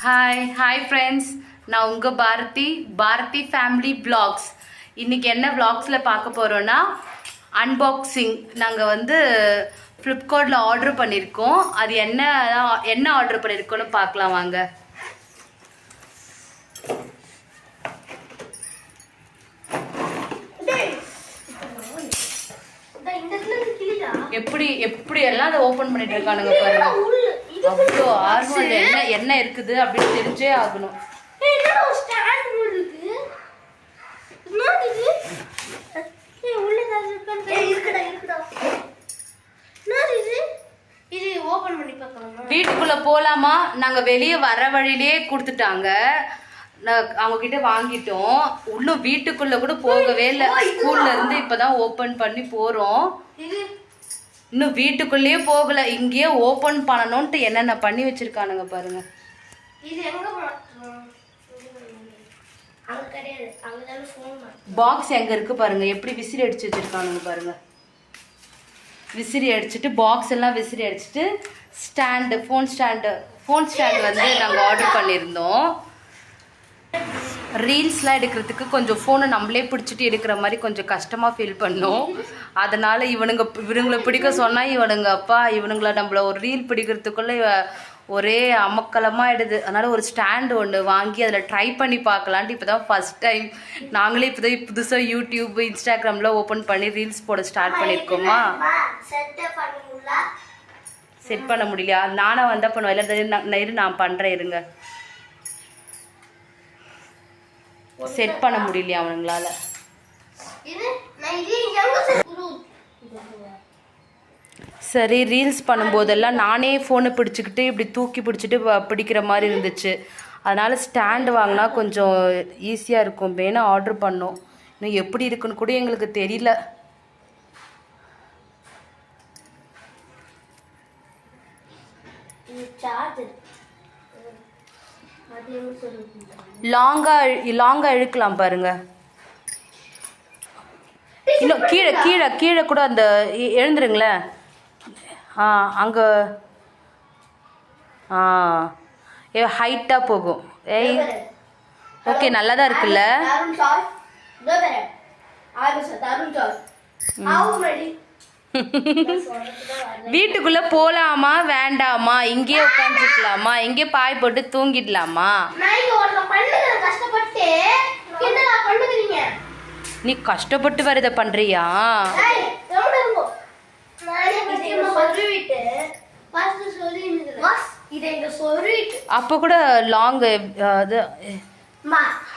Hi friends, நான் உங்கள் Bharathi family vlogs. இன்றைக்கி என்ன வ்ளாக்ஸில் பார்க்க போகிறோன்னா அன்பாக்சிங். நாங்கள் வந்து ஃப்ளிப்கார்ட்டில் ஆர்டர் பண்ணியிருக்கோம். அது என்ன ஆர்டர் பண்ணியிருக்கோன்னு பார்க்கலாம் வாங்க. எப்படி எல்லாம் அதை ஓப்பன் பண்ணிட்டு இருக்கானுங்க பாருங்க. அவ்வளோ ஆர்வம் என்ன இருக்குது அப்படின்னு தெரிஞ்சே ஆகணும். வீட்டுக்குள்ள போலாமா? நாங்க வெளியே வர வழியிலே கொடுத்துட்டாங்க. அவங்க கிட்ட வாங்கிட்டோம். இன்னும் வீட்டுக்குள்ள கூட போகவே இல்லை. ஸ்கூல்ல இருந்து இப்பதான் ஓபன் பண்ணி போறோம். இன்னும் வீட்டுக்குள்ளேயே போகல. இங்கேயே ஓபன் பண்ணணும்ட்டு என்னென்ன பண்ணி வச்சிருக்கானுங்க பாருங்க. பாக்ஸ் எங்க இருக்கு பாருங்க. எப்படி விசிறி அடிச்சு வச்சிருக்கானுங்க பாருங்க. விசிறி அடிச்சுட்டு பாக்ஸ் எல்லாம் விசிறி அடிச்சுட்டு ஸ்டாண்டு, ஃபோன் ஸ்டாண்டு வந்து நாங்கள் ஆர்டர் பண்ணியிருந்தோம். ரீல்ஸ்லாம் எடுக்கிறதுக்கு கொஞ்சம் ஃபோனை நம்மளே பிடிச்சிட்டு எடுக்கிற மாதிரி கொஞ்சம் கஷ்டமாக ஃபீல் பண்ணோம். அதனால் இவனுங்களை பிடிக்க சொன்னால் இவனுங்களை நம்மள ஒரு ரீல் பிடிக்கிறதுக்குள்ளே ஒரே அமக்கலமாக ஆகிடுது. அதனால் ஒரு ஸ்டாண்டு ஒன்று வாங்கி அதில் ட்ரை பண்ணி பார்க்கலான்ட்டு இப்போ தான் ஃபஸ்ட் டைம் நாங்களே புதுசாக யூடியூப், இன்ஸ்டாகிராமில் ஓப்பன் பண்ணி ரீல்ஸ் போட ஸ்டார்ட் பண்ணியிருக்கோமா. செட் பண்ண முடியலையா? நானாக வந்தால் பண்ணுவேன். இல்லை நான் பண்ணுறேன், இருங்க. செட் பண்ண முடியலையா அவனுங்களால? சரி, ரீல்ஸ் பண்ணும்போதெல்லாம் நானே ஃபோனை பிடிச்சிக்கிட்டு இப்படி தூக்கி பிடிச்சிட்டு பிடிக்கிற மாதிரி இருந்துச்சு. அதனால் ஸ்டாண்டு வாங்கினா கொஞ்சம் ஈஸியாக இருக்கும். வேணால் ஆர்டர் பண்ணோம். இன்னும் எப்படி இருக்குன்னு கூட எங்களுக்கு தெரியல. லாங்கா இழுக்கலாம் பாருங்க. இன்னும் கீழே கூட அந்த எழுந்துருங்களேன். அங்கே ஹைட்டாக போகும். ஓகே, நல்லா தான் இருக்குல்ல. வீட்டுக்குள்ள போலாமா வேண்டாமா? இங்கே உட்காந்துக்கலாமா? இங்கே பாய் போட்டு தூங்கிடலாமா? நீ கஷ்டப்பட்டு வேற இதை பண்றியா? அப்ப கூட லாங்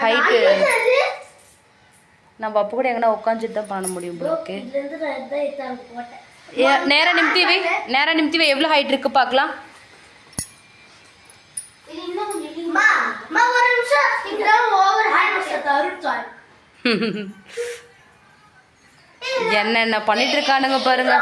ஹைட்டு நம்ம அப்போ கூட எங்கன்னா உட்காந்துட்டு தான் பண்ண முடியும். ஓகே, நேரா நிமித்தி வை. எவ்வளோ ஹைட் இருக்கு பார்க்கலாம். என்னென்ன பண்ணிட்டு இருக்கானுங்க பாருங்க.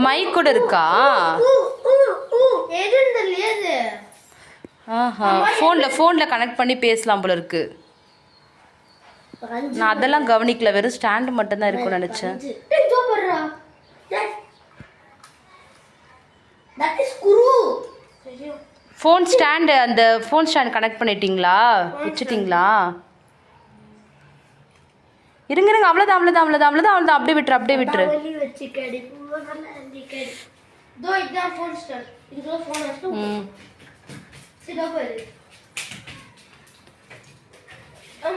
மைக் கூட இருக்கா? ஃபோன்ல கனெக்ட் பண்ணி பேசலாம் போல இருக்கு. நான் அதெல்லாம் கவனிக்கல. வெறும் ஸ்டாண்டு மட்டும் தான் இருக்கும்னு நினைச்சேன். ஃபோன் ஸ்டாண்டு, அந்த ஃபோன் ஸ்டாண்ட் கனெக்ட் பண்ணிட்டீங்களா? வச்சுட்டீங்களா? இருங்க, அவ்வளோதான். அப்படியே விட்டுரு.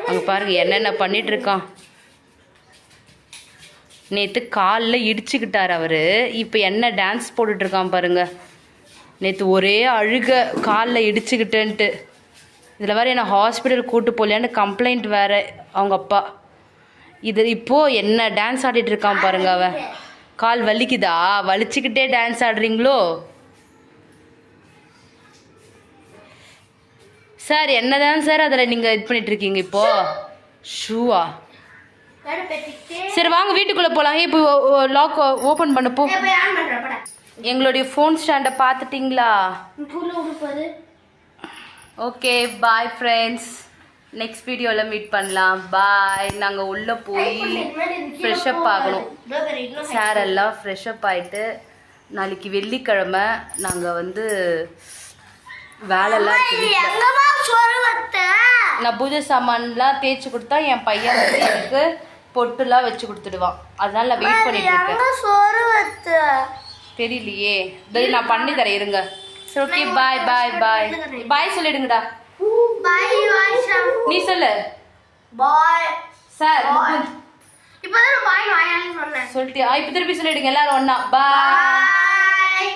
அங்க பாருங்க என்னென்ன பண்ணிட்டு இருக்கான். நேற்று காலில் இடிச்சுக்கிட்டார் அவரு. இப்போ என்ன டான்ஸ் போட்டுட்டு இருக்கான் பாருங்க. நேற்று ஒரே அழுக, காலில் இடிச்சுக்கிட்டேன்ட்டு. இதில் வேற என்ன ஹாஸ்பிட்டல் கூட்டு போகலையான்னு கம்ப்ளைண்ட் வேற அவங்க அப்பா. இது இப்போ என்ன டான்ஸ் ஆடிட்டு இருக்கான் பாருங்க. அவன் கால் வலிக்குதா? வலிச்சுக்கிட்டே டான்ஸ் ஆடுறீங்களோ சார்? என்னதான் சார் அதில் நீங்கள் இது பண்ணிட்டு இருக்கீங்க இப்போ? ஷூவா? சரி வாங்க வீட்டுக்குள்ளே போகலாம். இப்போ லாக் ஓப்பன் பண்ண போ. எங்களுடைய ஃபோன் ஸ்டாண்டை பார்த்துட்டிங்களா? Okay, bye friends. நெக்ஸ்ட் வீடியோவில் மீட் பண்ணலாம். பாய். நாங்கள் உள்ளே போய் ஃப்ரெஷ்அப் ஆகணும். சார் எல்லாம் ஃப்ரெஷ்அப் ஆகிட்டு நாளைக்கு வெள்ளிக்கிழமை நாங்கள் வந்து வேலைலாம் நான் பூஜை சாமான்லாம் தேய்ச்சி கொடுத்தா என் பையன் வந்து எனக்கு பொட்டுலாம் வச்சு கொடுத்துடுவான். அதனால நான் வெயிட் பண்ணிட்டு இருக்கேன். தெரியலையே, நான் பண்ணி தரேன் இருங்க. சரி ஓகே, பாய் பாய் பாய் பாய் சொல்லிடுங்கடா. நீ சொல்லு பாய். சார் இப்பதான் பாய் வாயால சொன்னேன் சொல்லிட்டியா? இப்ப திருப்பி சொல்லிடுங்க எல்லாரும் ஒண்ணா. பாய்.